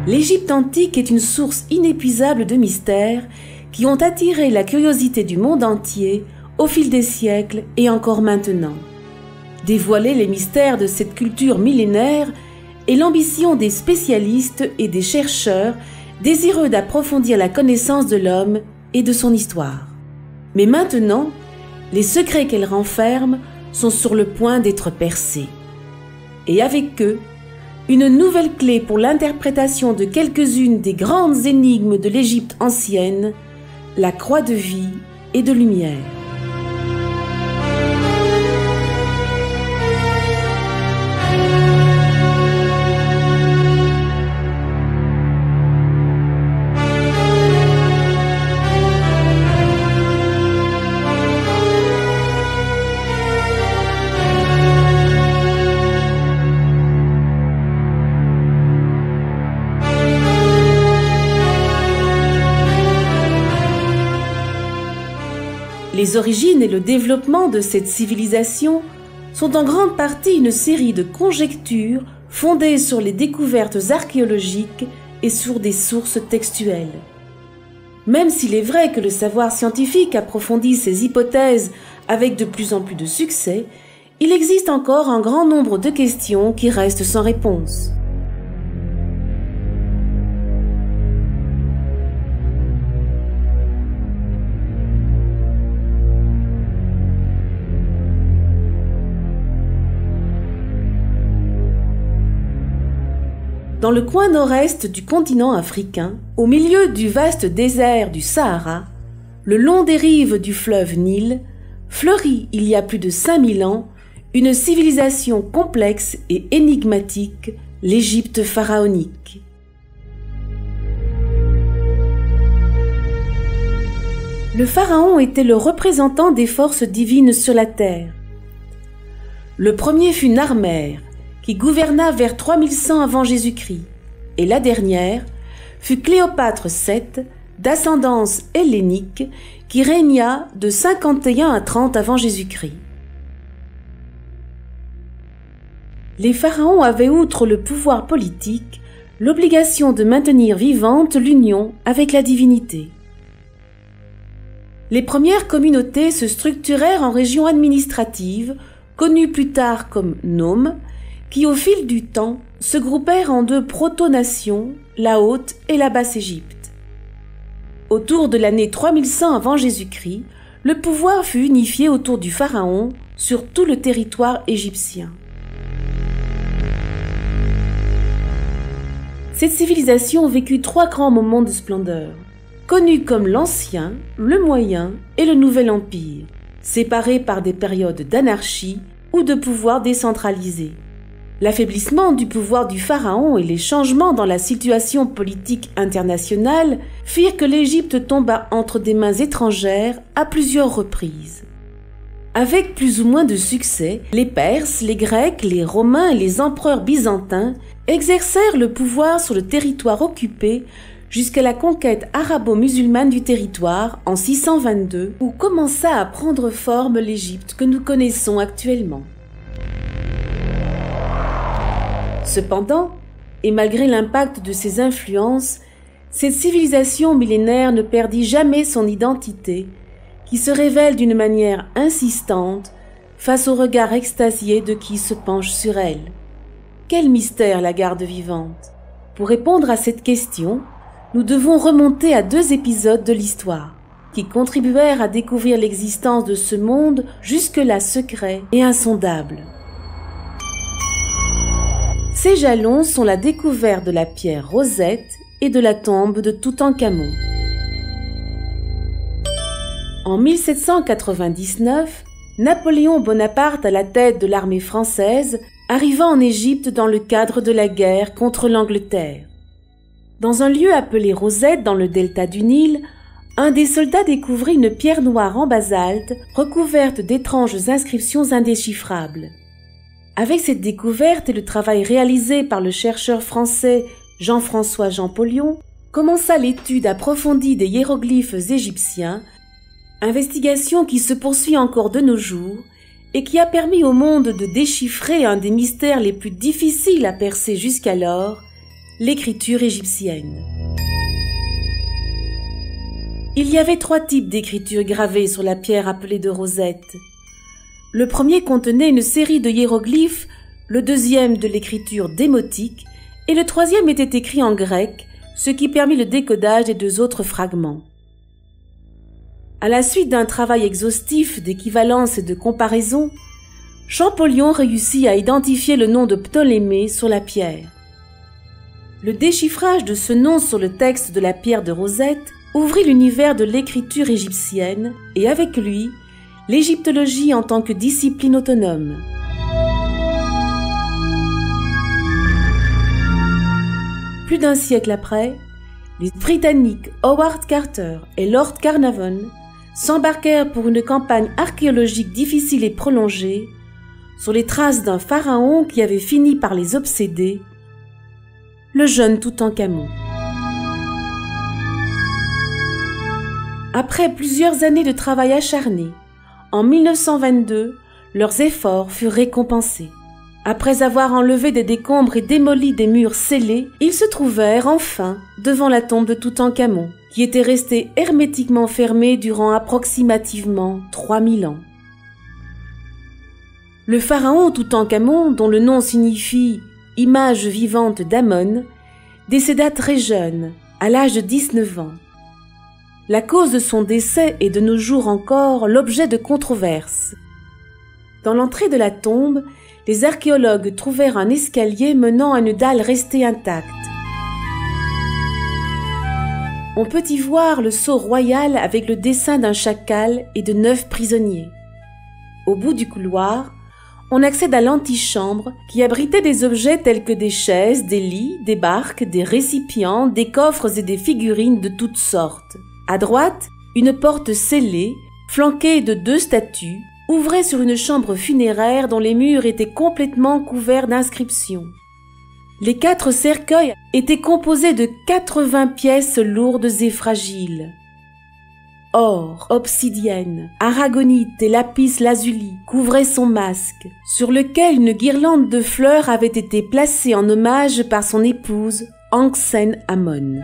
L'Égypte antique est une source inépuisable de mystères qui ont attiré la curiosité du monde entier au fil des siècles et encore maintenant. Dévoiler les mystères de cette culture millénaire est l'ambition des spécialistes et des chercheurs désireux d'approfondir la connaissance de l'homme et de son histoire. Mais maintenant, les secrets qu'elle renferme sont sur le point d'être percés. Et avec eux, une nouvelle clé pour l'interprétation de quelques-unes des grandes énigmes de l'Égypte ancienne, la croix de vie et de lumière. Les origines et le développement de cette civilisation sont en grande partie une série de conjectures fondées sur les découvertes archéologiques et sur des sources textuelles. Même s'il est vrai que le savoir scientifique approfondit ces hypothèses avec de plus en plus de succès, il existe encore un grand nombre de questions qui restent sans réponse. Dans le coin nord-est du continent africain, au milieu du vaste désert du Sahara, le long des rives du fleuve Nil, fleurit il y a plus de 5000 ans une civilisation complexe et énigmatique, l'Égypte pharaonique. Le pharaon était le représentant des forces divines sur la terre. Le premier fut Narmer, qui gouverna vers 3100 avant Jésus-Christ, et la dernière fut Cléopâtre VII, d'ascendance hellénique, qui régna de 51 à 30 avant Jésus-Christ. Les pharaons avaient, outre le pouvoir politique, l'obligation de maintenir vivante l'union avec la divinité. Les premières communautés se structurèrent en régions administratives, connues plus tard comme nomes, qui au fil du temps se groupèrent en deux proto-nations, la Haute et la Basse-Égypte. Autour de l'année 3100 avant Jésus-Christ, le pouvoir fut unifié autour du pharaon sur tout le territoire égyptien. Cette civilisation vécut trois grands moments de splendeur, connus comme l'Ancien, le Moyen et le Nouvel Empire, séparés par des périodes d'anarchie ou de pouvoir décentralisé. L'affaiblissement du pouvoir du pharaon et les changements dans la situation politique internationale firent que l'Égypte tomba entre des mains étrangères à plusieurs reprises. Avec plus ou moins de succès, les Perses, les Grecs, les Romains et les empereurs byzantins exercèrent le pouvoir sur le territoire occupé jusqu'à la conquête arabo-musulmane du territoire en 622, où commença à prendre forme l'Égypte que nous connaissons actuellement. Cependant, et malgré l'impact de ces influences, cette civilisation millénaire ne perdit jamais son identité, qui se révèle d'une manière insistante face au regard extasié de qui se penche sur elle. Quel mystère la garde vivante? Pour répondre à cette question, nous devons remonter à 2 épisodes de l'histoire, qui contribuèrent à découvrir l'existence de ce monde jusque-là secret et insondable. Ces jalons sont la découverte de la pierre Rosette et de la tombe de Toutankhamon. En 1799, Napoléon Bonaparte, à la tête de l'armée française, arriva en Égypte dans le cadre de la guerre contre l'Angleterre. Dans un lieu appelé Rosette, dans le delta du Nil, un des soldats découvrit une pierre noire en basalte recouverte d'étranges inscriptions indéchiffrables. Avec cette découverte et le travail réalisé par le chercheur français Jean-François Champollion, commença l'étude approfondie des hiéroglyphes égyptiens, investigation qui se poursuit encore de nos jours et qui a permis au monde de déchiffrer un des mystères les plus difficiles à percer jusqu'alors, l'écriture égyptienne. Il y avait 3 types d'écriture gravées sur la pierre appelée de rosette. Le premier contenait une série de hiéroglyphes, le deuxième de l'écriture démotique, et le troisième était écrit en grec, ce qui permit le décodage des 2 autres fragments. À la suite d'un travail exhaustif d'équivalence et de comparaison, Champollion réussit à identifier le nom de Ptolémée sur la pierre. Le déchiffrage de ce nom sur le texte de la pierre de Rosette ouvrit l'univers de l'écriture égyptienne et avec lui, l'égyptologie en tant que discipline autonome. Plus d'un siècle après, les Britanniques Howard Carter et Lord Carnarvon s'embarquèrent pour une campagne archéologique difficile et prolongée sur les traces d'un pharaon qui avait fini par les obséder, le jeune Toutankhamon. Après plusieurs années de travail acharné, en 1922, leurs efforts furent récompensés. Après avoir enlevé des décombres et démoli des murs scellés, ils se trouvèrent enfin devant la tombe de Toutankhamon, qui était restée hermétiquement fermée durant approximativement 3000 ans. Le pharaon Toutankhamon, dont le nom signifie « image vivante d'Amon », décéda très jeune, à l'âge de 19 ans. La cause de son décès est de nos jours encore l'objet de controverses. Dans l'entrée de la tombe, les archéologues trouvèrent un escalier menant à une dalle restée intacte. On peut y voir le sceau royal avec le dessin d'un chacal et de 9 prisonniers. Au bout du couloir, on accède à l'antichambre qui abritait des objets tels que des chaises, des lits, des barques, des récipients, des coffres et des figurines de toutes sortes. À droite, une porte scellée, flanquée de 2 statues, ouvrait sur une chambre funéraire dont les murs étaient complètement couverts d'inscriptions. Les 4 cercueils étaient composés de 80 pièces lourdes et fragiles. Or, obsidienne, aragonite et lapis lazuli couvraient son masque, sur lequel une guirlande de fleurs avait été placée en hommage par son épouse, Anck-Sen-Amon.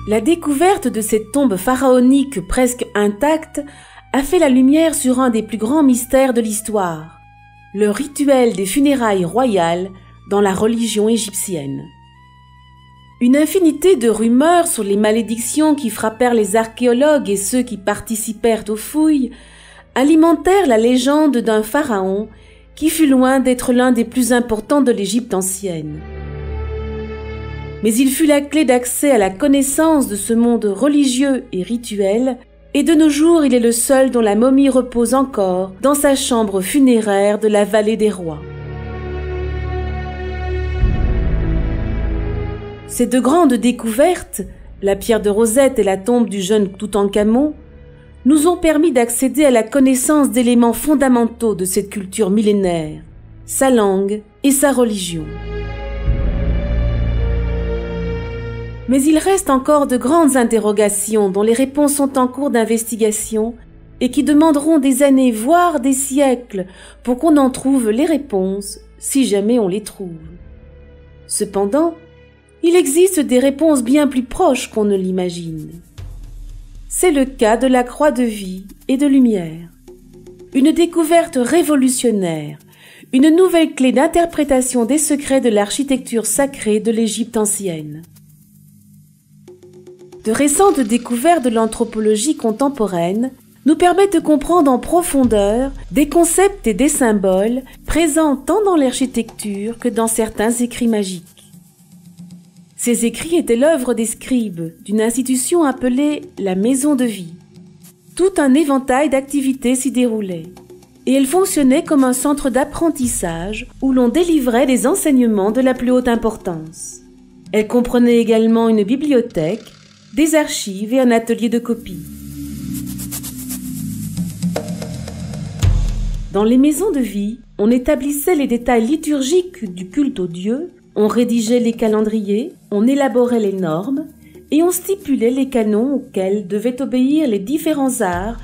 La découverte de cette tombe pharaonique presque intacte a fait la lumière sur un des plus grands mystères de l'histoire, le rituel des funérailles royales dans la religion égyptienne. Une infinité de rumeurs sur les malédictions qui frappèrent les archéologues et ceux qui participèrent aux fouilles alimentèrent la légende d'un pharaon qui fut loin d'être l'un des plus importants de l'Égypte ancienne. Mais il fut la clé d'accès à la connaissance de ce monde religieux et rituel, et de nos jours il est le seul dont la momie repose encore dans sa chambre funéraire de la vallée des rois. Ces 2 grandes découvertes, la pierre de Rosette et la tombe du jeune Toutankhamon, nous ont permis d'accéder à la connaissance d'éléments fondamentaux de cette culture millénaire, sa langue et sa religion. Mais il reste encore de grandes interrogations dont les réponses sont en cours d'investigation et qui demanderont des années, voire des siècles, pour qu'on en trouve les réponses, si jamais on les trouve. Cependant, il existe des réponses bien plus proches qu'on ne l'imagine. C'est le cas de la croix de vie et de lumière. Une découverte révolutionnaire, une nouvelle clé d'interprétation des secrets de l'architecture sacrée de l'Égypte ancienne. De récentes découvertes de l'anthropologie contemporaine nous permettent de comprendre en profondeur des concepts et des symboles présents tant dans l'architecture que dans certains écrits magiques. Ces écrits étaient l'œuvre des scribes d'une institution appelée la Maison de Vie. Tout un éventail d'activités s'y déroulait, et elle fonctionnait comme un centre d'apprentissage où l'on délivrait des enseignements de la plus haute importance. Elle comprenait également une bibliothèque, des archives et un atelier de copie. Dans les maisons de vie, on établissait les détails liturgiques du culte aux dieux, on rédigeait les calendriers, on élaborait les normes et on stipulait les canons auxquels devaient obéir les différents arts.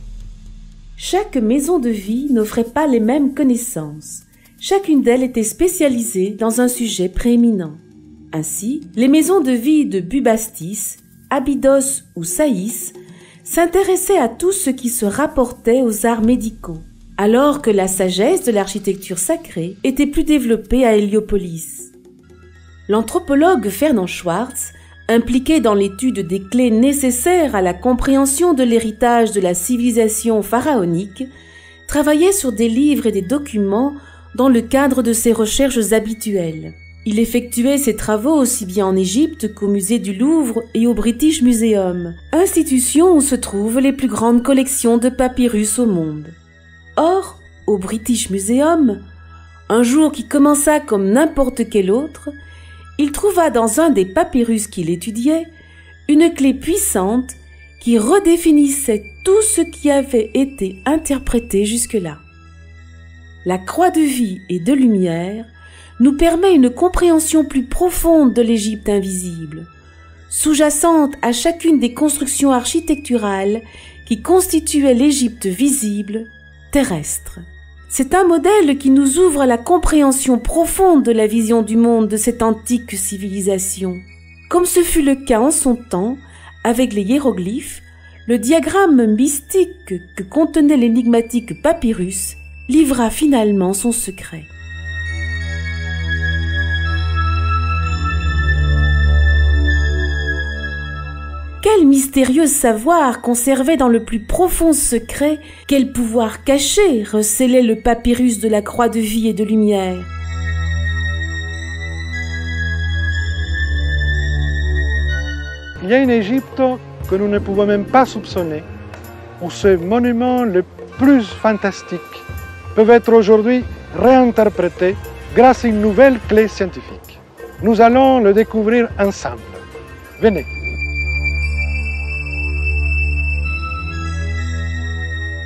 Chaque maison de vie n'offrait pas les mêmes connaissances. Chacune d'elles était spécialisée dans un sujet prééminent. Ainsi, les maisons de vie de Bubastis, Abydos ou Saïs s'intéressaient à tout ce qui se rapportait aux arts médicaux, alors que la sagesse de l'architecture sacrée était plus développée à Héliopolis. L'anthropologue Fernand Schwartz, impliqué dans l'étude des clés nécessaires à la compréhension de l'héritage de la civilisation pharaonique, travaillait sur des livres et des documents dans le cadre de ses recherches habituelles. Il effectuait ses travaux aussi bien en Égypte qu'au musée du Louvre et au British Museum, institution où se trouvent les plus grandes collections de papyrus au monde. Or, au British Museum, un jour qui commença comme n'importe quel autre, il trouva dans un des papyrus qu'il étudiait une clé puissante qui redéfinissait tout ce qui avait été interprété jusque-là. La croix de vie et de lumière nous permet une compréhension plus profonde de l'Égypte invisible, sous-jacente à chacune des constructions architecturales qui constituaient l'Égypte visible, terrestre. C'est un modèle qui nous ouvre à la compréhension profonde de la vision du monde de cette antique civilisation. Comme ce fut le cas en son temps avec les hiéroglyphes, le diagramme mystique que contenait l'énigmatique papyrus livra finalement son secret. Quel mystérieux savoir conservait dans le plus profond secret, quel pouvoir caché recelait le papyrus de la croix de vie et de lumière. Il y a une Égypte que nous ne pouvons même pas soupçonner, où ces monuments les plus fantastiques peuvent être aujourd'hui réinterprétés grâce à une nouvelle clé scientifique. Nous allons le découvrir ensemble. Venez.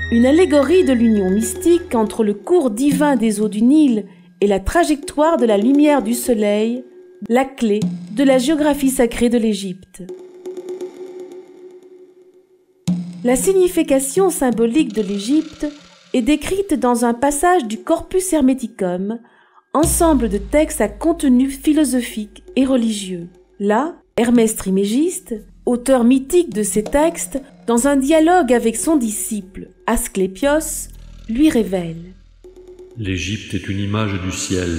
Une allégorie de l'union mystique entre le cours divin des eaux du Nil et la trajectoire de la lumière du soleil, la clé de la géographie sacrée de l'Égypte. La signification symbolique de l'Égypte est décrite dans un passage du Corpus Hermeticum, ensemble de textes à contenu philosophique et religieux. Là, Hermès Trismégiste, auteur mythique de ces textes, dans un dialogue avec son disciple Asclépios, lui révèle: L'Égypte est une image du ciel,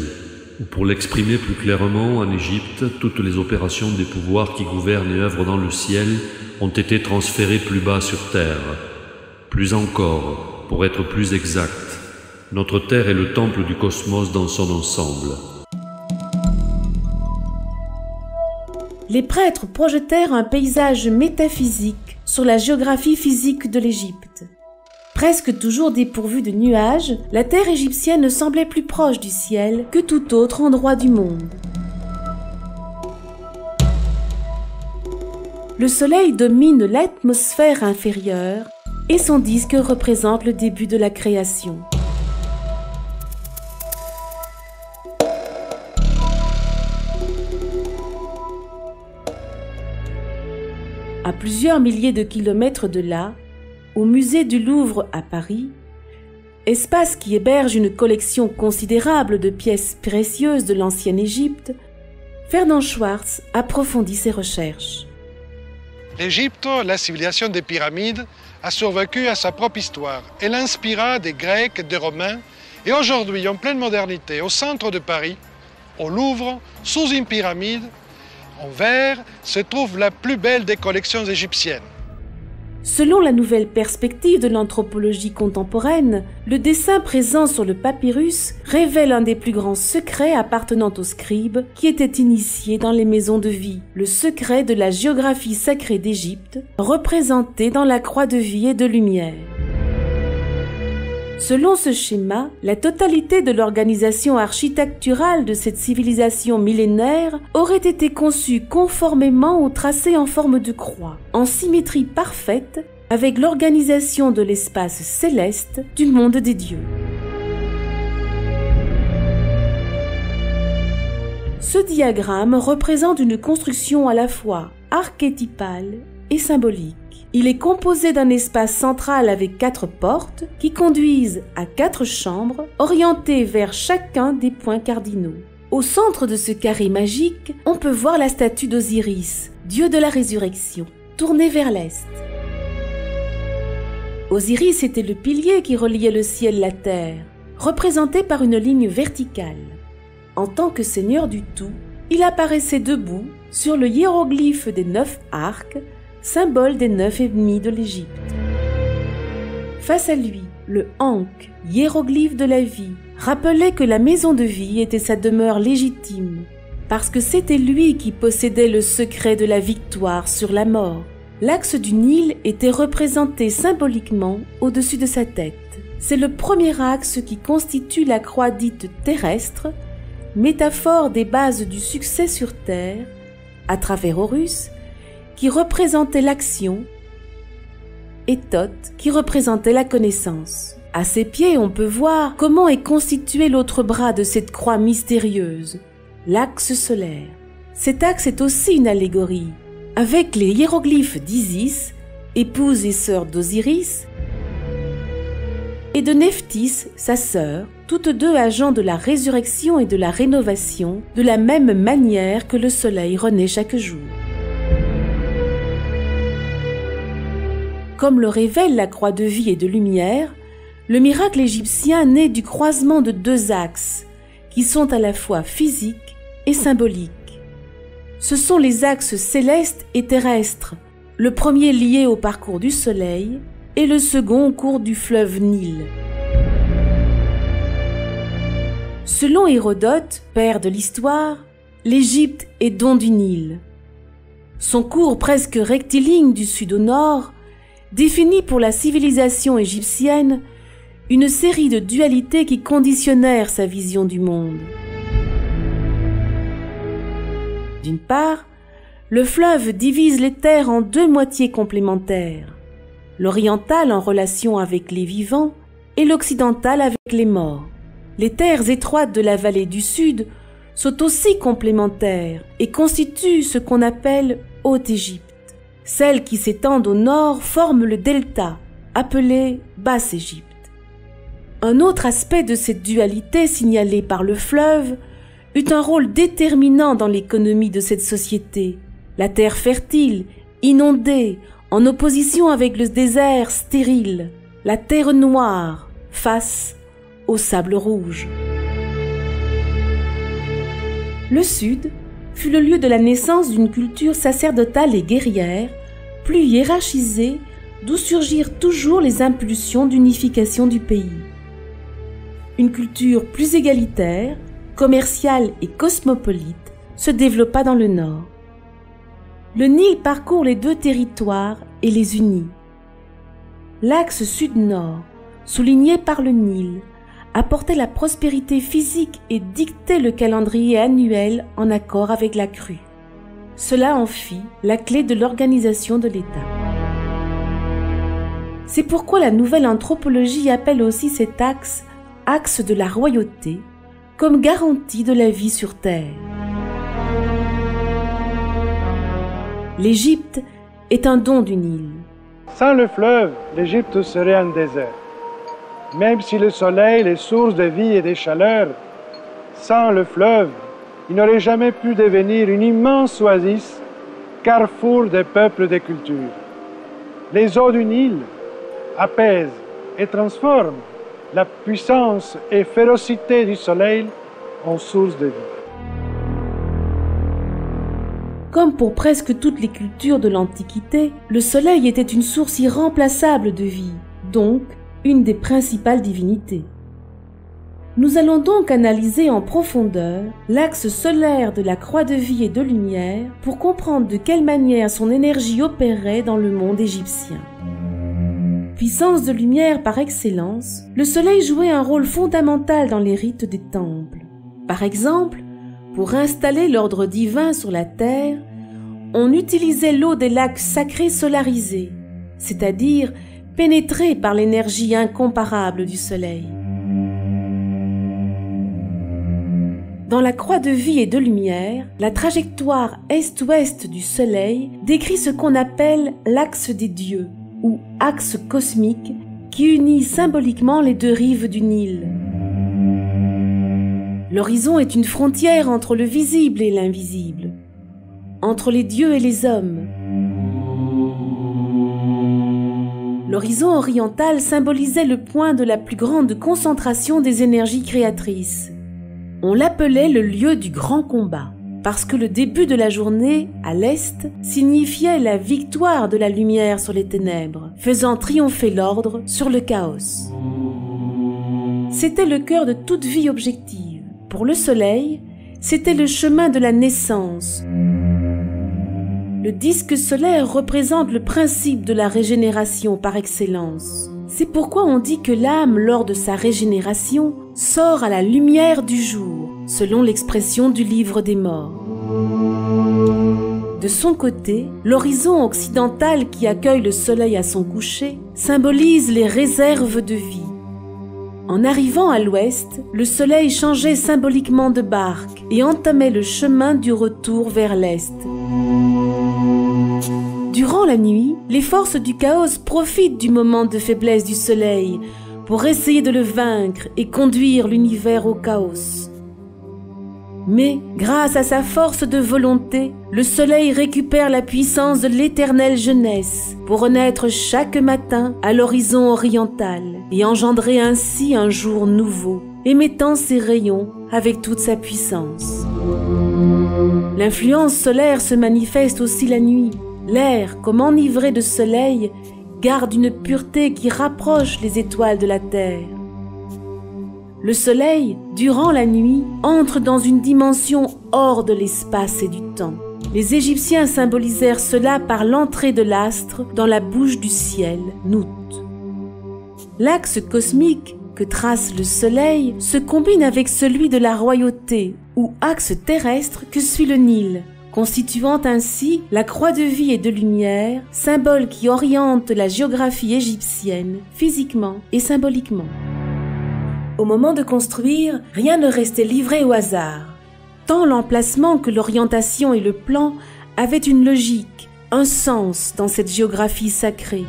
ou pour l'exprimer plus clairement, en Égypte, toutes les opérations des pouvoirs qui gouvernent et œuvrent dans le ciel ont été transférées plus bas sur terre. Plus encore, pour être plus exact, notre terre est le temple du cosmos dans son ensemble. Les prêtres projetèrent un paysage métaphysique sur la géographie physique de l'Égypte. Presque toujours dépourvue de nuages, la terre égyptienne semblait plus proche du ciel que tout autre endroit du monde. Le soleil domine l'atmosphère inférieure et son disque représente le début de la création. À plusieurs milliers de kilomètres de là, au musée du Louvre à Paris, espace qui héberge une collection considérable de pièces précieuses de l'ancienne Égypte, Fernand Schwartz approfondit ses recherches. L'Égypte, la civilisation des pyramides, a survécu à sa propre histoire. Elle inspira des Grecs, des Romains, et aujourd'hui, en pleine modernité, au centre de Paris, au Louvre, sous une pyramide, en verre, se trouve la plus belle des collections égyptiennes. Selon la nouvelle perspective de l'anthropologie contemporaine, le dessin présent sur le papyrus révèle un des plus grands secrets appartenant aux scribes qui étaient initiés dans les maisons de vie, le secret de la géographie sacrée d'Égypte, représenté dans la croix de vie et de lumière. Selon ce schéma, la totalité de l'organisation architecturale de cette civilisation millénaire aurait été conçue conformément au tracé en forme de croix, en symétrie parfaite avec l'organisation de l'espace céleste du monde des dieux. Ce diagramme représente une construction à la fois archétypale et symbolique. Il est composé d'un espace central avec 4 portes qui conduisent à 4 chambres orientées vers chacun des points cardinaux. Au centre de ce carré magique, on peut voir la statue d'Osiris, dieu de la résurrection, tournée vers l'est. Osiris était le pilier qui reliait le ciel et la terre, représenté par une ligne verticale. En tant que seigneur du tout, il apparaissait debout sur le hiéroglyphe des 9 arcs, symbole des 9 ennemis de l'Égypte. Face à lui, le Ankh, hiéroglyphe de la vie, rappelait que la maison de vie était sa demeure légitime, parce que c'était lui qui possédait le secret de la victoire sur la mort. L'axe du Nil était représenté symboliquement au-dessus de sa tête. C'est le premier axe qui constitue la croix dite terrestre, métaphore des bases du succès sur terre, à travers Horus, qui représentait l'action, et Thoth, qui représentait la connaissance. À ses pieds, on peut voir comment est constitué l'autre bras de cette croix mystérieuse, l'axe solaire. Cet axe est aussi une allégorie, avec les hiéroglyphes d'Isis, épouse et sœur d'Osiris, et de Nephthys, sa sœur, toutes deux agents de la résurrection et de la rénovation, de la même manière que le soleil renaît chaque jour. Comme le révèle la croix de vie et de lumière, le miracle égyptien naît du croisement de deux axes, qui sont à la fois physiques et symboliques. Ce sont les axes célestes et terrestres, le premier lié au parcours du soleil et le second au cours du fleuve Nil. Selon Hérodote, père de l'histoire, l'Égypte est don du Nil. Son cours presque rectiligne du sud au nord définit pour la civilisation égyptienne une série de dualités qui conditionnèrent sa vision du monde. D'une part, le fleuve divise les terres en deux moitiés complémentaires, l'orientale en relation avec les vivants et l'occidentale avec les morts. Les terres étroites de la vallée du Sud sont aussi complémentaires et constituent ce qu'on appelle Haute-Égypte. Celles qui s'étendent au nord forment le delta, appelé Basse-Égypte. Un autre aspect de cette dualité signalée par le fleuve eut un rôle déterminant dans l'économie de cette société. La terre fertile, inondée, en opposition avec le désert stérile, la terre noire face au sable rouge. Le Sud fut le lieu de la naissance d'une culture sacerdotale et guerrière, plus hiérarchisée, d'où surgirent toujours les impulsions d'unification du pays. Une culture plus égalitaire, commerciale et cosmopolite se développa dans le nord. Le Nil parcourt les deux territoires et les unit. L'axe sud-nord, souligné par le Nil, apportait la prospérité physique et dictait le calendrier annuel en accord avec la crue. Cela en fit la clé de l'organisation de l'État. C'est pourquoi la nouvelle anthropologie appelle aussi cet axe de la royauté, comme garantie de la vie sur terre. L'Égypte est un don du Nil. Sans le fleuve, l'Égypte serait un désert. Même si le soleil est source de vie et de chaleur, sans le fleuve, il n'aurait jamais pu devenir une immense oasis, carrefour des peuples et des cultures. Les eaux du Nil apaisent et transforment la puissance et férocité du soleil en source de vie. Comme pour presque toutes les cultures de l'Antiquité, le soleil était une source irremplaçable de vie, donc une des principales divinités. Nous allons donc analyser en profondeur l'axe solaire de la croix de vie et de lumière pour comprendre de quelle manière son énergie opérait dans le monde égyptien. Puissance de lumière par excellence, le soleil jouait un rôle fondamental dans les rites des temples. Par exemple, pour installer l'ordre divin sur la terre, on utilisait l'eau des lacs sacrés solarisés, c'est-à-dire pénétrés par l'énergie incomparable du soleil. Dans la croix de vie et de lumière, la trajectoire est-ouest du soleil décrit ce qu'on appelle l'axe des dieux, ou axe cosmique, qui unit symboliquement les deux rives du Nil. L'horizon est une frontière entre le visible et l'invisible, entre les dieux et les hommes. L'horizon oriental symbolisait le point de la plus grande concentration des énergies créatrices. On l'appelait le lieu du grand combat, parce que le début de la journée, à l'est, signifiait la victoire de la lumière sur les ténèbres, faisant triompher l'ordre sur le chaos. C'était le cœur de toute vie objective. Pour le soleil, c'était le chemin de la naissance. Le disque solaire représente le principe de la régénération par excellence. C'est pourquoi on dit que l'âme, lors de sa régénération, sort à la lumière du jour, selon l'expression du livre des morts. De son côté, l'horizon occidental qui accueille le soleil à son coucher symbolise les réserves de vie. En arrivant à l'ouest, le soleil changeait symboliquement de barque et entamait le chemin du retour vers l'est. Durant la nuit, les forces du chaos profitent du moment de faiblesse du soleil pour essayer de le vaincre et conduire l'univers au chaos. Mais, grâce à sa force de volonté, le soleil récupère la puissance de l'éternelle jeunesse pour renaître chaque matin à l'horizon oriental et engendrer ainsi un jour nouveau, émettant ses rayons avec toute sa puissance. L'influence solaire se manifeste aussi la nuit. L'air, comme enivré de soleil, garde une pureté qui rapproche les étoiles de la terre. Le soleil, durant la nuit, entre dans une dimension hors de l'espace et du temps. Les Égyptiens symbolisèrent cela par l'entrée de l'astre dans la bouche du ciel, Nout. L'axe cosmique que trace le soleil se combine avec celui de la royauté, ou axe terrestre que suit le Nil, constituant ainsi la croix de vie et de lumière, symbole qui oriente la géographie égyptienne, physiquement et symboliquement. Au moment de construire, rien ne restait livré au hasard. Tant l'emplacement que l'orientation et le plan avaient une logique, un sens dans cette géographie sacrée.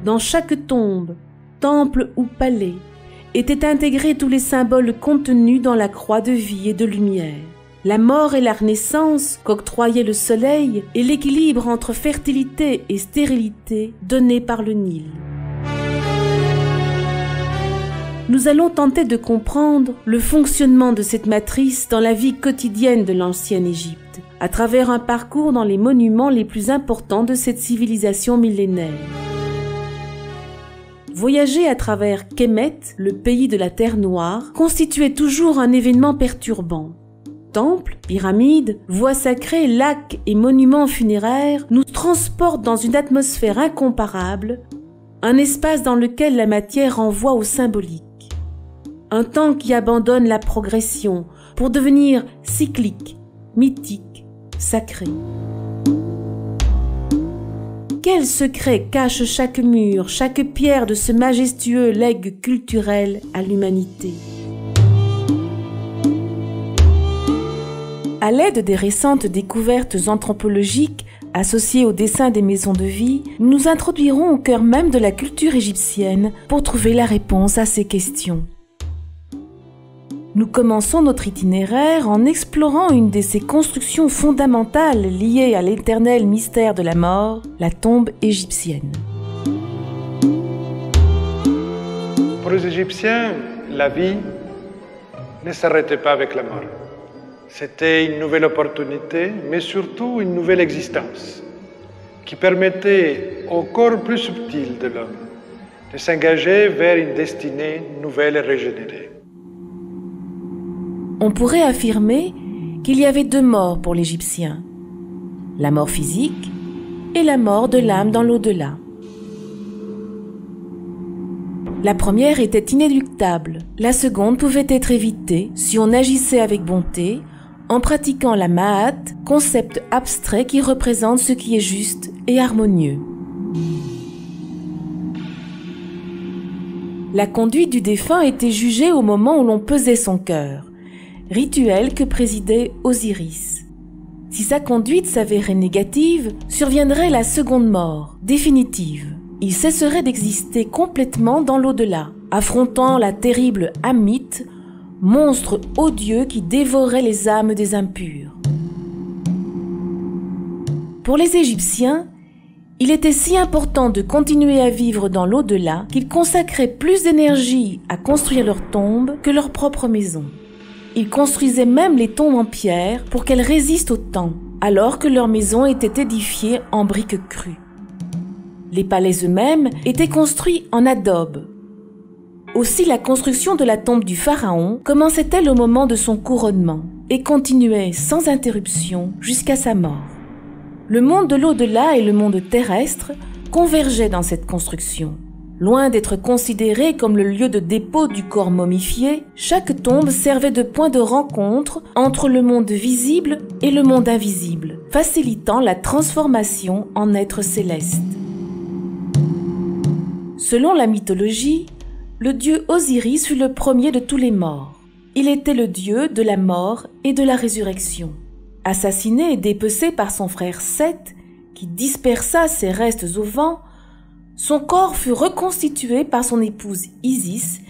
Dans chaque tombe, temple ou palais, étaient intégrés tous les symboles contenus dans la croix de vie et de lumière. La mort et la renaissance qu'octroyait le soleil et l'équilibre entre fertilité et stérilité donné par le Nil. Nous allons tenter de comprendre le fonctionnement de cette matrice dans la vie quotidienne de l'ancienne Égypte, à travers un parcours dans les monuments les plus importants de cette civilisation millénaire. Voyager à travers Kémet, le pays de la Terre Noire, constituait toujours un événement perturbant. Temples, pyramides, voies sacrées, lacs et monuments funéraires nous transportent dans une atmosphère incomparable, un espace dans lequel la matière renvoie au symbolique. Un temps qui abandonne la progression pour devenir cyclique, mythique, sacré. Quel secret cache chaque mur, chaque pierre de ce majestueux legs culturel à l'humanité? À l'aide des récentes découvertes anthropologiques associées au dessin des maisons de vie, nous nous introduirons au cœur même de la culture égyptienne pour trouver la réponse à ces questions. Nous commençons notre itinéraire en explorant une de ces constructions fondamentales liées à l'éternel mystère de la mort, la tombe égyptienne. Pour les Égyptiens, la vie ne s'arrêtait pas avec la mort. C'était une nouvelle opportunité, mais surtout une nouvelle existence, qui permettait au corps plus subtil de l'homme de s'engager vers une destinée nouvelle et régénérée. On pourrait affirmer qu'il y avait deux morts pour l'Égyptien, la mort physique et la mort de l'âme dans l'au-delà. La première était inéluctable, la seconde pouvait être évitée si on agissait avec bonté, en pratiquant la Ma'at, concept abstrait qui représente ce qui est juste et harmonieux. La conduite du défunt était jugée au moment où l'on pesait son cœur, rituel que présidait Osiris. Si sa conduite s'avérait négative, surviendrait la seconde mort, définitive. Il cesserait d'exister complètement dans l'au-delà, affrontant la terrible Ammit, monstre odieux qui dévorait les âmes des impurs. Pour les Égyptiens, il était si important de continuer à vivre dans l'au-delà qu'ils consacraient plus d'énergie à construire leurs tombes que leur propre maison. Ils construisaient même les tombes en pierre pour qu'elles résistent au temps, alors que leurs maisons étaient édifiées en briques crues. Les palais eux-mêmes étaient construits en adobe. Aussi, la construction de la tombe du pharaon commençait-elle au moment de son couronnement et continuait sans interruption jusqu'à sa mort. Le monde de l'au-delà et le monde terrestre convergeaient dans cette construction. Loin d'être considéré comme le lieu de dépôt du corps momifié, chaque tombe servait de point de rencontre entre le monde visible et le monde invisible, facilitant la transformation en êtres célestes. Selon la mythologie, le dieu Osiris fut le premier de tous les morts. Il était le dieu de la mort et de la résurrection. Assassiné et dépecé par son frère Seth, qui dispersa ses restes au vent, son corps fut reconstitué par son épouse Isis,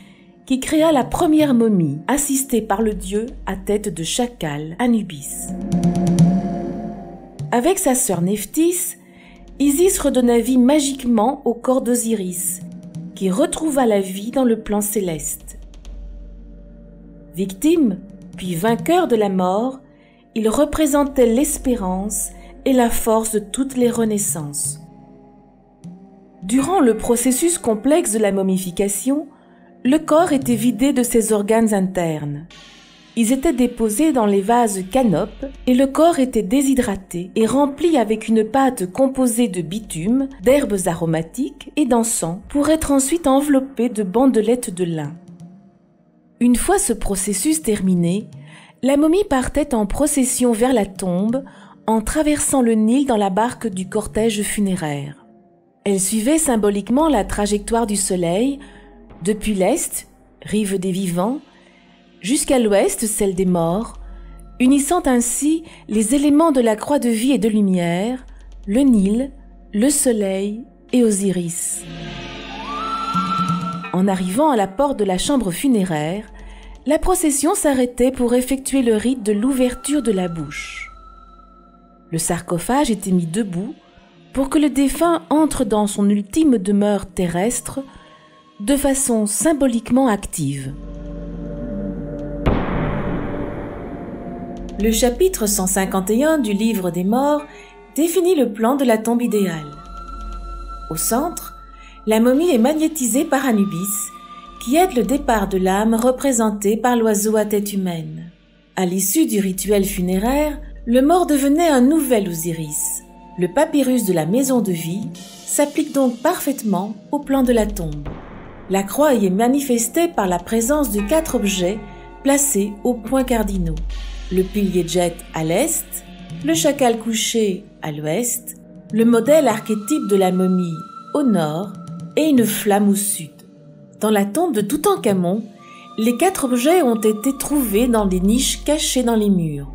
qui créa la première momie, assistée par le dieu à tête de chacal, Anubis. Avec sa sœur Nephthys, Isis redonna vie magiquement au corps d'Osiris, qui retrouva la vie dans le plan céleste. Victime, puis vainqueur de la mort, il représentait l'espérance et la force de toutes les renaissances. Durant le processus complexe de la momification, le corps était vidé de ses organes internes. Ils étaient déposés dans les vases canopes et le corps était déshydraté et rempli avec une pâte composée de bitume, d'herbes aromatiques et d'encens pour être ensuite enveloppé de bandelettes de lin. Une fois ce processus terminé, la momie partait en procession vers la tombe en traversant le Nil dans la barque du cortège funéraire. Elle suivait symboliquement la trajectoire du soleil, depuis l'est, rive des vivants, jusqu'à l'ouest, celle des morts, unissant ainsi les éléments de la croix de vie et de lumière, le Nil, le soleil et Osiris. En arrivant à la porte de la chambre funéraire, la procession s'arrêtait pour effectuer le rite de l'ouverture de la bouche. Le sarcophage était mis debout pour que le défunt entre dans son ultime demeure terrestre de façon symboliquement active. Le chapitre 151 du Livre des Morts définit le plan de la tombe idéale. Au centre, la momie est magnétisée par Anubis, qui aide le départ de l'âme représenté par l'oiseau à tête humaine. À l'issue du rituel funéraire, le mort devenait un nouvel Osiris. Le papyrus de la maison de vie s'applique donc parfaitement au plan de la tombe. La croix y est manifestée par la présence de 4 objets placés aux points cardinaux. Le pilier jet à l'est, le chacal couché à l'ouest, le modèle archétype de la momie au nord et une flamme au sud. Dans la tombe de Toutankhamon, les 4 objets ont été trouvés dans des niches cachées dans les murs.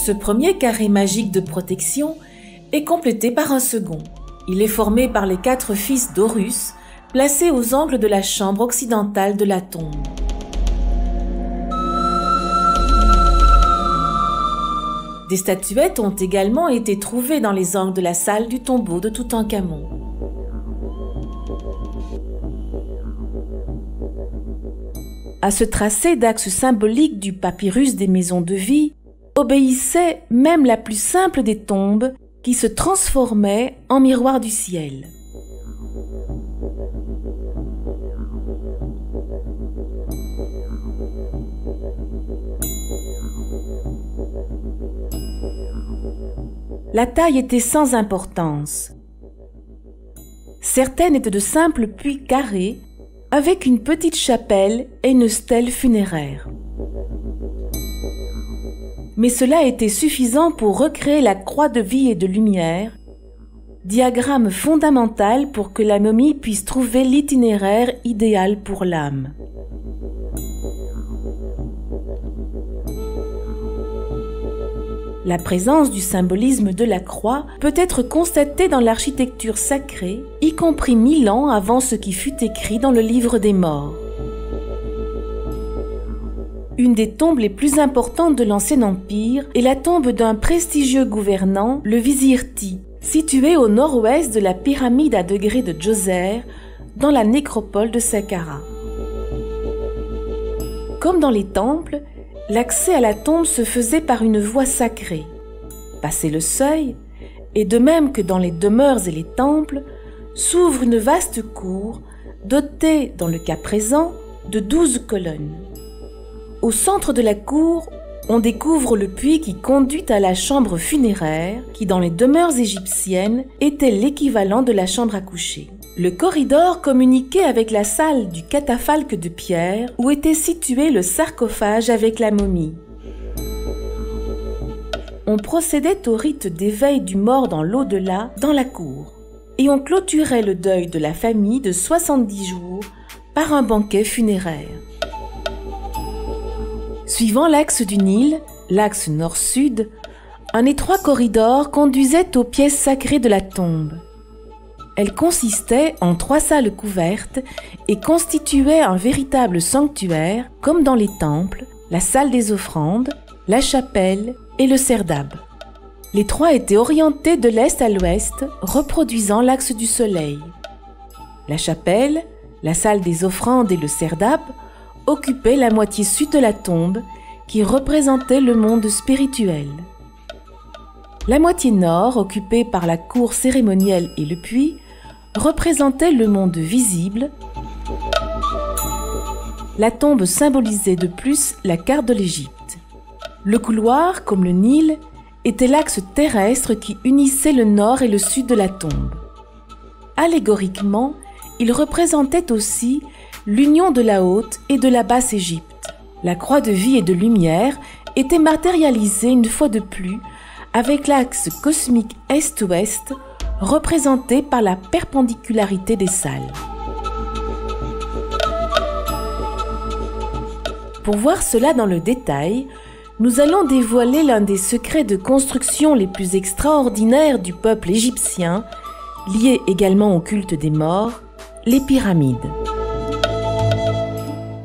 Ce premier carré magique de protection est complété par un second. Il est formé par les 4 fils d'Horus, placés aux angles de la chambre occidentale de la tombe. Des statuettes ont également été trouvées dans les angles de la salle du tombeau de Toutankhamon. À ce tracé d'axes symboliques du papyrus des maisons de vie, obéissait même la plus simple des tombes qui se transformait en miroir du ciel. La taille était sans importance. Certaines étaient de simples puits carrés avec une petite chapelle et une stèle funéraire. Mais cela était suffisant pour recréer la croix de vie et de lumière, diagramme fondamental pour que la momie puisse trouver l'itinéraire idéal pour l'âme. La présence du symbolisme de la croix peut être constatée dans l'architecture sacrée, y compris 1000 ans avant ce qui fut écrit dans le livre des morts. Une des tombes les plus importantes de l'Ancien Empire est la tombe d'un prestigieux gouvernant, le vizir Ti, située au nord-ouest de la pyramide à degrés de Djoser, dans la nécropole de Saqqara. Comme dans les temples, l'accès à la tombe se faisait par une voie sacrée. Passé le seuil, et de même que dans les demeures et les temples, s'ouvre une vaste cour, dotée, dans le cas présent, de 12 colonnes. Au centre de la cour, on découvre le puits qui conduit à la chambre funéraire, qui dans les demeures égyptiennes était l'équivalent de la chambre à coucher. Le corridor communiquait avec la salle du catafalque de pierre où était situé le sarcophage avec la momie. On procédait au rite d'éveil du mort dans l'au-delà, dans la cour, et on clôturait le deuil de la famille de 70 jours par un banquet funéraire. Suivant l'axe du Nil, l'axe nord-sud, un étroit corridor conduisait aux pièces sacrées de la tombe. Elle consistait en 3 salles couvertes et constituait un véritable sanctuaire, comme dans les temples, la salle des offrandes, la chapelle et le serdab. Les 3 étaient orientés de l'est à l'ouest, reproduisant l'axe du soleil. La chapelle, la salle des offrandes et le serdab occupaient la moitié sud de la tombe, qui représentait le monde spirituel. La moitié nord, occupée par la cour cérémonielle et le puits, représentait le monde visible. La tombe symbolisait de plus la carte de l'Égypte. Le couloir, comme le Nil, était l'axe terrestre qui unissait le nord et le sud de la tombe. Allégoriquement, il représentait aussi l'union de la haute et de la basse Égypte. La croix de vie et de lumière était matérialisée une fois de plus avec l'axe cosmique est-ouest représenté par la perpendicularité des salles. Pour voir cela dans le détail, nous allons dévoiler l'un des secrets de construction les plus extraordinaires du peuple égyptien, lié également au culte des morts, les pyramides.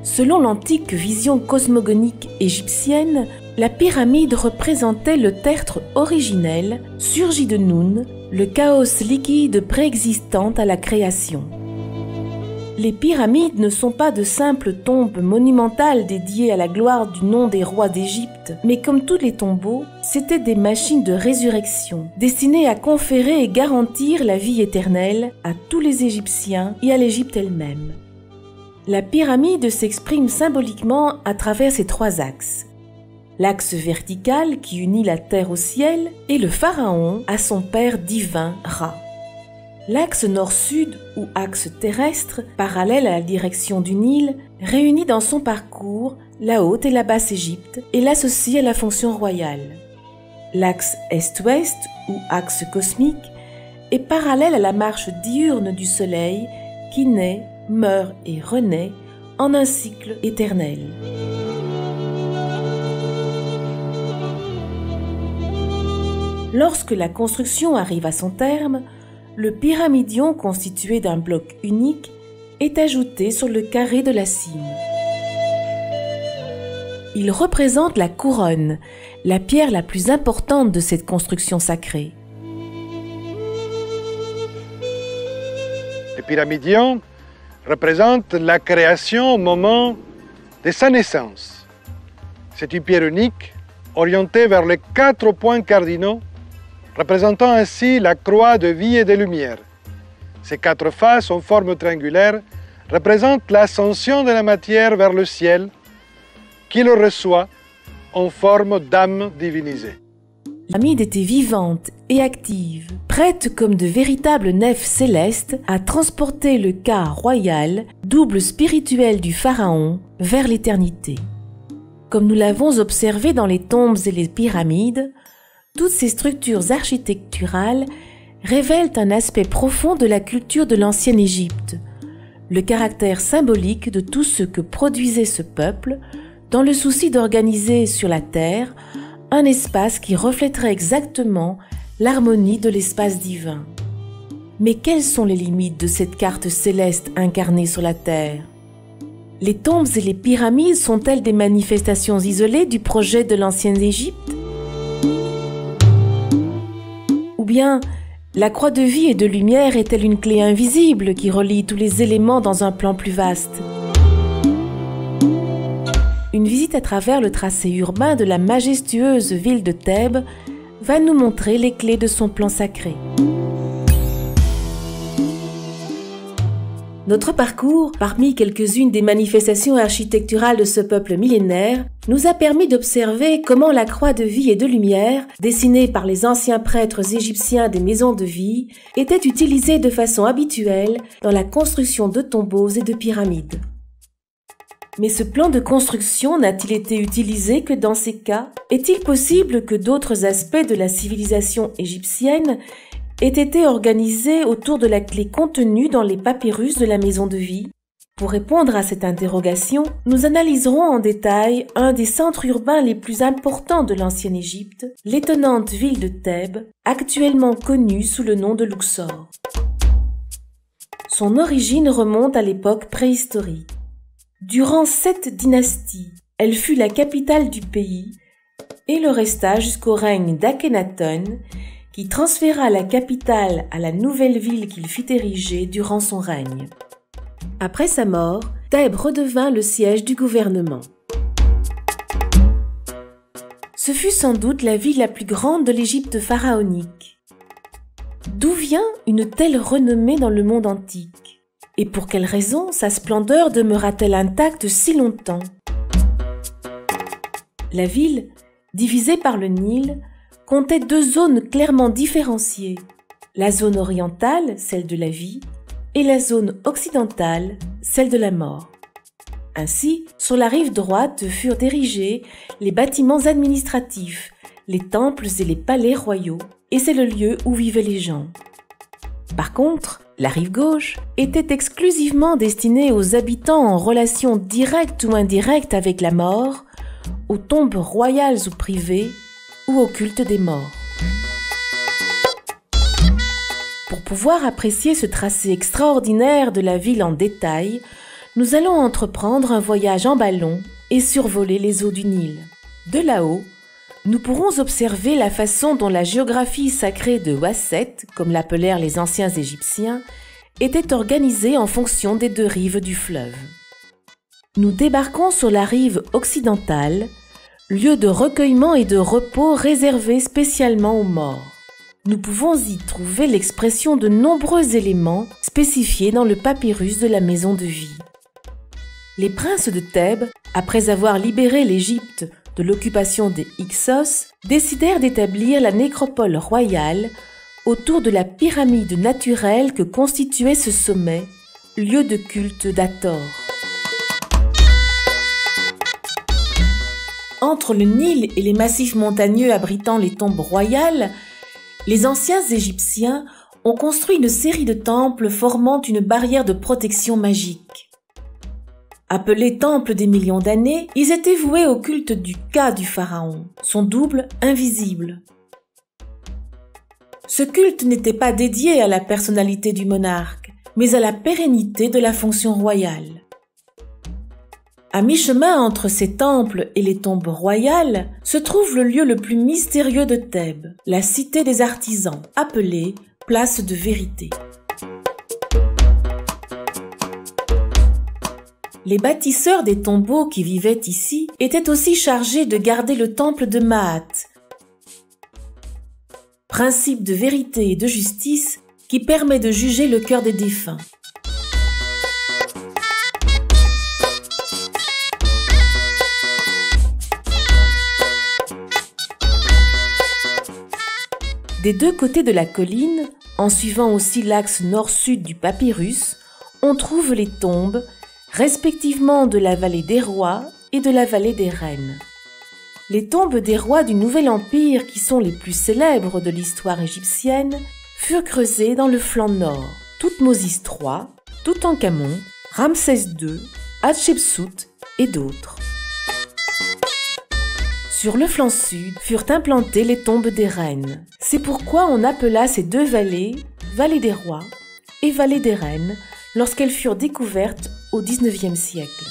Selon l'antique vision cosmogonique égyptienne, la pyramide représentait le tertre originel, surgi de Noun, le chaos liquide préexistant à la création. Les pyramides ne sont pas de simples tombes monumentales dédiées à la gloire du nom des rois d'Égypte, mais comme tous les tombeaux, c'étaient des machines de résurrection, destinées à conférer et garantir la vie éternelle à tous les Égyptiens et à l'Égypte elle-même. La pyramide s'exprime symboliquement à travers ses 3 axes. L'axe vertical qui unit la terre au ciel et le pharaon à son père divin Ra. L'axe nord-sud ou axe terrestre, parallèle à la direction du Nil, réunit dans son parcours la haute et la basse Égypte et l'associe à la fonction royale. L'axe est-ouest ou axe cosmique est parallèle à la marche diurne du soleil qui naît, meurt et renaît en un cycle éternel. Lorsque la construction arrive à son terme, le pyramidion constitué d'un bloc unique est ajouté sur le carré de la cime. Il représente la couronne, la pierre la plus importante de cette construction sacrée. Le pyramidion représente la création au moment de sa naissance. C'est une pierre unique, orientée vers les 4 points cardinaux, représentant ainsi la croix de vie et de lumière. Ces 4 faces en forme triangulaire représentent l'ascension de la matière vers le ciel, qui le reçoit en forme d'âme divinisée. La pyramide était vivante et active, prête comme de véritables nefs célestes à transporter le ka royal, double spirituel du pharaon, vers l'éternité. Comme nous l'avons observé dans les tombes et les pyramides, toutes ces structures architecturales révèlent un aspect profond de la culture de l'ancienne Égypte, le caractère symbolique de tout ce que produisait ce peuple dans le souci d'organiser sur la terre un espace qui reflèterait exactement l'harmonie de l'espace divin. Mais quelles sont les limites de cette carte céleste incarnée sur la Terre? Les tombes et les pyramides sont-elles des manifestations isolées du projet de l'ancienne Égypte? Ou bien, la croix de vie et de lumière est-elle une clé invisible qui relie tous les éléments dans un plan plus vaste? Une visite à travers le tracé urbain de la majestueuse ville de Thèbes va nous montrer les clés de son plan sacré. Notre parcours, parmi quelques-unes des manifestations architecturales de ce peuple millénaire, nous a permis d'observer comment la croix de vie et de lumière, dessinée par les anciens prêtres égyptiens des maisons de vie, était utilisée de façon habituelle dans la construction de tombeaux et de pyramides. Mais ce plan de construction n'a-t-il été utilisé que dans ces cas? Est-il possible que d'autres aspects de la civilisation égyptienne aient été organisés autour de la clé contenue dans les papyrus de la maison de vie? Pour répondre à cette interrogation, nous analyserons en détail un des centres urbains les plus importants de l'ancienne Égypte, l'étonnante ville de Thèbes, actuellement connue sous le nom de Luxor. Son origine remonte à l'époque préhistorique. Durant 7 dynasties, elle fut la capitale du pays et le resta jusqu'au règne d'Akhenaton, qui transféra la capitale à la nouvelle ville qu'il fit ériger durant son règne. Après sa mort, Thèbes redevint le siège du gouvernement. Ce fut sans doute la ville la plus grande de l'Égypte pharaonique. D'où vient une telle renommée dans le monde antique? Et pour quelle raison sa splendeur demeura-t-elle intacte si longtemps? La ville, divisée par le Nil, comptait 2 zones clairement différenciées, la zone orientale, celle de la vie, et la zone occidentale, celle de la mort. Ainsi, sur la rive droite furent érigés les bâtiments administratifs, les temples et les palais royaux, et c'est le lieu où vivaient les gens. Par contre, la rive gauche était exclusivement destinée aux habitants en relation directe ou indirecte avec la mort, aux tombes royales ou privées, ou au culte des morts. Pour pouvoir apprécier ce tracé extraordinaire de la ville en détail, nous allons entreprendre un voyage en ballon et survoler les eaux du Nil. De là-haut, nous pourrons observer la façon dont la géographie sacrée de Wasset, comme l'appelèrent les anciens Égyptiens, était organisée en fonction des 2 rives du fleuve. Nous débarquons sur la rive occidentale, lieu de recueillement et de repos réservé spécialement aux morts. Nous pouvons y trouver l'expression de nombreux éléments spécifiés dans le papyrus de la maison de vie. Les princes de Thèbes, après avoir libéré l'Égypte de l'occupation des Hyksos, décidèrent d'établir la nécropole royale autour de la pyramide naturelle que constituait ce sommet, lieu de culte d'Hathor. Entre le Nil et les massifs montagneux abritant les tombes royales, les anciens Égyptiens ont construit une série de temples formant une barrière de protection magique. Appelés temples des millions d'années, ils étaient voués au culte du Ka du pharaon, son double invisible. Ce culte n'était pas dédié à la personnalité du monarque, mais à la pérennité de la fonction royale. À mi-chemin entre ces temples et les tombes royales se trouve le lieu le plus mystérieux de Thèbes, la cité des artisans, appelée place de vérité. Les bâtisseurs des tombeaux qui vivaient ici étaient aussi chargés de garder le temple de Maat, principe de vérité et de justice qui permet de juger le cœur des défunts. Des 2 côtés de la colline, en suivant aussi l'axe nord-sud du papyrus, on trouve les tombes, respectivement de la vallée des rois et de la vallée des reines. Les tombes des rois du Nouvel Empire, qui sont les plus célèbres de l'histoire égyptienne, furent creusées dans le flanc nord. Thoutmôsis III, Toutankhamon, Ramsès II, Hatshepsut et d'autres. Sur le flanc sud furent implantées les tombes des reines. C'est pourquoi on appela ces deux vallées Vallée des Rois et Vallée des Reines lorsqu'elles furent découvertes au XIXe siècle.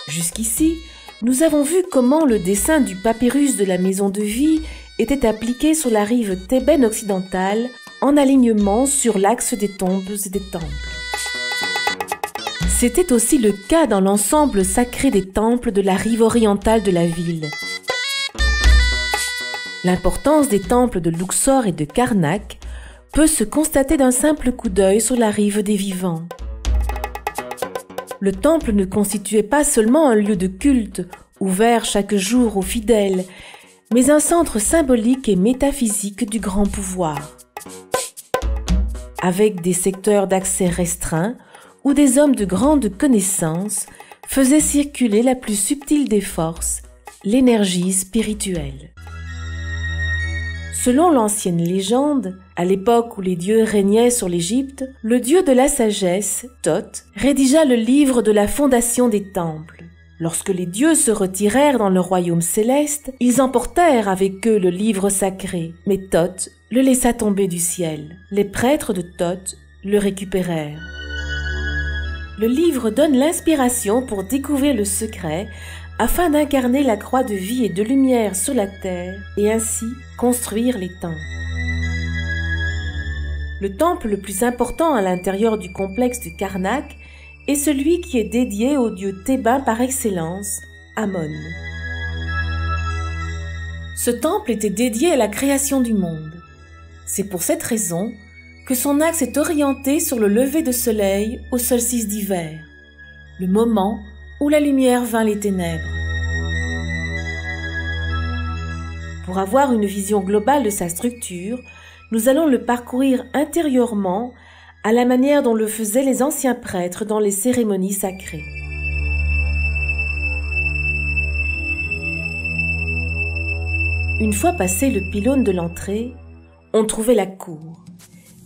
Jusqu'ici, nous avons vu comment le dessin du papyrus de la Maison de Vie était appliqué sur la rive thébaine occidentale en alignement sur l'axe des tombes et des temples. C'était aussi le cas dans l'ensemble sacré des temples de la rive orientale de la ville. L'importance des temples de Luxor et de Karnak peut se constater d'un simple coup d'œil sur la rive des vivants. Le temple ne constituait pas seulement un lieu de culte, ouvert chaque jour aux fidèles, mais un centre symbolique et métaphysique du grand pouvoir. Avec des secteurs d'accès restreints, où des hommes de grande connaissance faisaient circuler la plus subtile des forces, l'énergie spirituelle. Selon l'ancienne légende, à l'époque où les dieux régnaient sur l'Égypte, le dieu de la sagesse, Thoth, rédigea le livre de la fondation des temples. Lorsque les dieux se retirèrent dans le royaume céleste, ils emportèrent avec eux le livre sacré, mais Thoth le laissa tomber du ciel. Les prêtres de Thoth le récupérèrent. Le livre donne l'inspiration pour découvrir le secret afin d'incarner la croix de vie et de lumière sur la terre et ainsi construire les temples. Le temple le plus important à l'intérieur du complexe de Karnak est celui qui est dédié au dieu thébain par excellence, Amon. Ce temple était dédié à la création du monde. C'est pour cette raison que son axe est orienté sur le lever de soleil au solstice d'hiver, le moment où la lumière vainc les ténèbres. Pour avoir une vision globale de sa structure, nous allons le parcourir intérieurement à la manière dont le faisaient les anciens prêtres dans les cérémonies sacrées. Une fois passé le pylône de l'entrée, on trouvait la cour,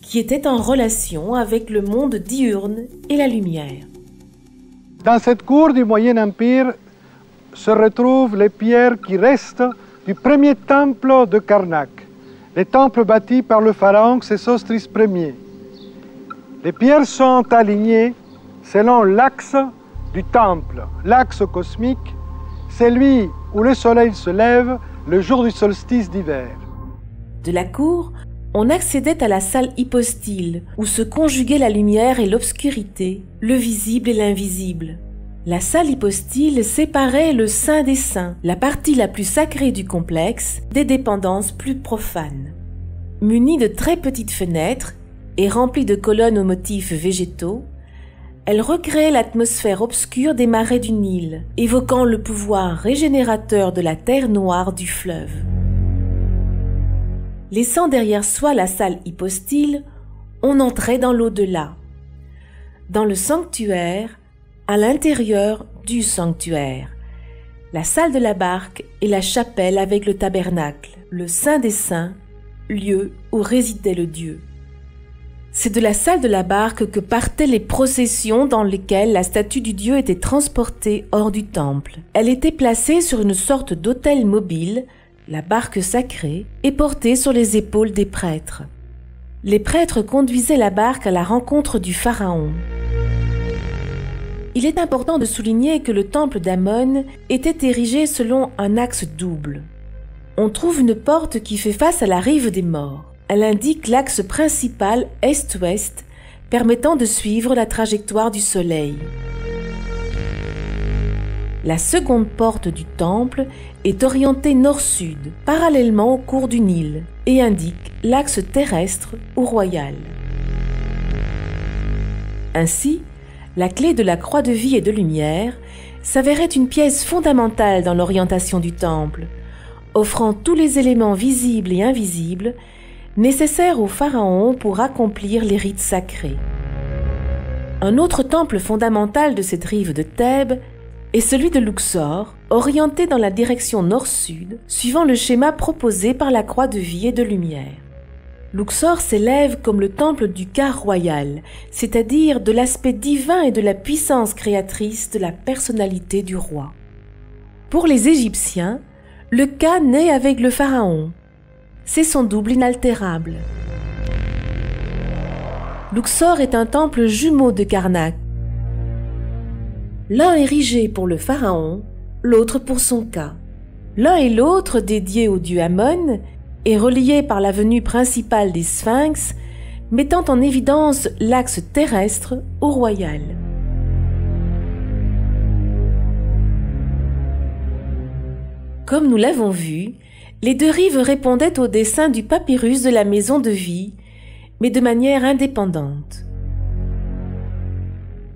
qui était en relation avec le monde diurne et la lumière. Dans cette cour du Moyen Empire se retrouvent les pierres qui restent du premier temple de Karnak, les temples bâtis par le pharaon Sésostris Ier. Les pierres sont alignées selon l'axe du temple, l'axe cosmique, celui où le soleil se lève le jour du solstice d'hiver. De la cour, on accédait à la salle hypostyle, où se conjuguaient la lumière et l'obscurité, le visible et l'invisible. La salle hypostyle séparait le Saint des Saints, la partie la plus sacrée du complexe, des dépendances plus profanes. Munie de très petites fenêtres et remplie de colonnes aux motifs végétaux, elle recréait l'atmosphère obscure des marais du Nil, évoquant le pouvoir régénérateur de la terre noire du fleuve. Laissant derrière soi la salle hypostyle, on entrait dans l'au-delà, dans le sanctuaire, à l'intérieur du sanctuaire, la salle de la barque et la chapelle avec le tabernacle, le Saint des Saints, lieu où résidait le Dieu. C'est de la salle de la barque que partaient les processions dans lesquelles la statue du Dieu était transportée hors du temple. Elle était placée sur une sorte d'autel mobile, la barque sacrée, est portée sur les épaules des prêtres. Les prêtres conduisaient la barque à la rencontre du pharaon. Il est important de souligner que le temple d'Amon était érigé selon un axe double. On trouve une porte qui fait face à la rive des morts. Elle indique l'axe principal est-ouest, permettant de suivre la trajectoire du soleil. La seconde porte du temple est orientée nord-sud, parallèlement au cours du Nil, et indique l'axe terrestre ou royal. Ainsi, la clé de la croix de vie et de lumière s'avérait une pièce fondamentale dans l'orientation du temple, offrant tous les éléments visibles et invisibles nécessaires au pharaon pour accomplir les rites sacrés. Un autre temple fondamental de cette rive de Thèbes est celui de Luxor, orienté dans la direction nord-sud, suivant le schéma proposé par la croix de vie et de lumière. Luxor s'élève comme le temple du quart royal, c'est-à-dire de l'aspect divin et de la puissance créatrice de la personnalité du roi. Pour les Égyptiens, le Ka naît avec le pharaon. C'est son double inaltérable. Luxor est un temple jumeau de Karnak. L'un érigé pour le pharaon, l'autre pour son Ka. L'un et l'autre dédiés au dieu Amon et reliés par l'avenue principale des Sphinx, mettant en évidence l'axe terrestre au royal. Comme nous l'avons vu, les deux rives répondaient au dessin du papyrus de la maison de vie, mais de manière indépendante.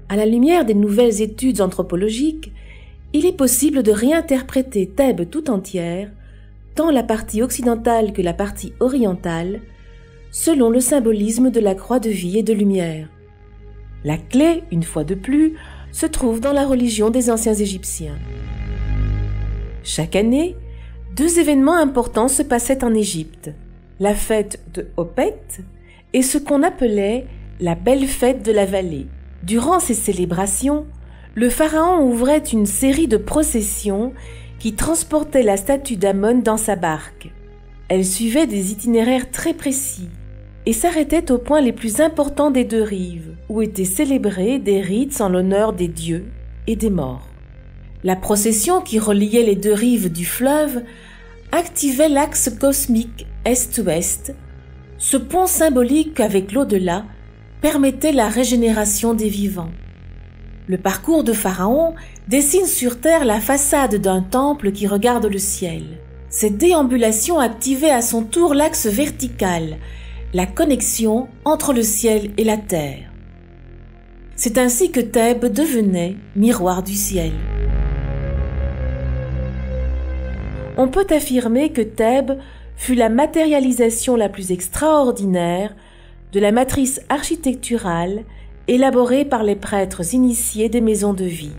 À la lumière des nouvelles études anthropologiques, il est possible de réinterpréter Thèbes tout entière, tant la partie occidentale que la partie orientale, selon le symbolisme de la croix de vie et de lumière. La clé, une fois de plus, se trouve dans la religion des anciens Égyptiens. Chaque année, deux événements importants se passaient en Égypte, la fête de Hopet et ce qu'on appelait la belle fête de la vallée. Durant ces célébrations, le pharaon ouvrait une série de processions qui transportaient la statue d'Amon dans sa barque. Elle suivait des itinéraires très précis et s'arrêtait aux points les plus importants des deux rives, où étaient célébrés des rites en l'honneur des dieux et des morts. La procession qui reliait les deux rives du fleuve activait l'axe cosmique est-ouest. Ce pont symbolique avec l'au-delà permettait la régénération des vivants. Le parcours de Pharaon dessine sur terre la façade d'un temple qui regarde le ciel. Cette déambulation activait à son tour l'axe vertical, la connexion entre le ciel et la terre. C'est ainsi que Thèbes devenait miroir du ciel. On peut affirmer que Thèbes fut la matérialisation la plus extraordinaire de la matrice architecturale élaborée par les prêtres initiés des maisons de vie.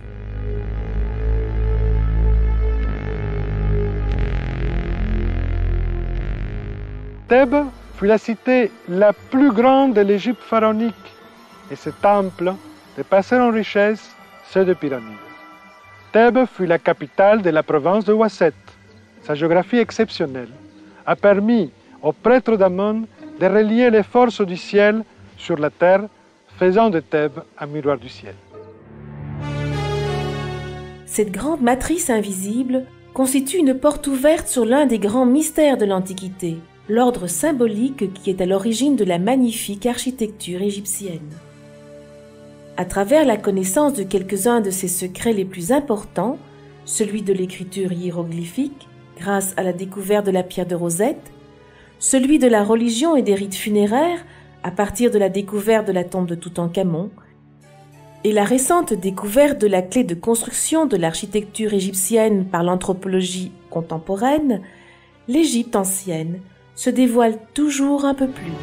Thèbes fut la cité la plus grande de l'Égypte pharaonique et ce temple dépassait en richesse ceux des pyramides. Thèbes fut la capitale de la province de Ouasset. Sa géographie exceptionnelle a permis aux prêtres d'Amon de relier les forces du ciel sur la terre, faisant de Thèbes un miroir du ciel. Cette grande matrice invisible constitue une porte ouverte sur l'un des grands mystères de l'Antiquité, l'ordre symbolique qui est à l'origine de la magnifique architecture égyptienne. À travers la connaissance de quelques-uns de ses secrets les plus importants, celui de l'écriture hiéroglyphique, grâce à la découverte de la pierre de Rosette, celui de la religion et des rites funéraires, à partir de la découverte de la tombe de Toutankhamon, et la récente découverte de la clé de construction de l'architecture égyptienne par l'anthropologie contemporaine, l'Égypte ancienne se dévoile toujours un peu plus.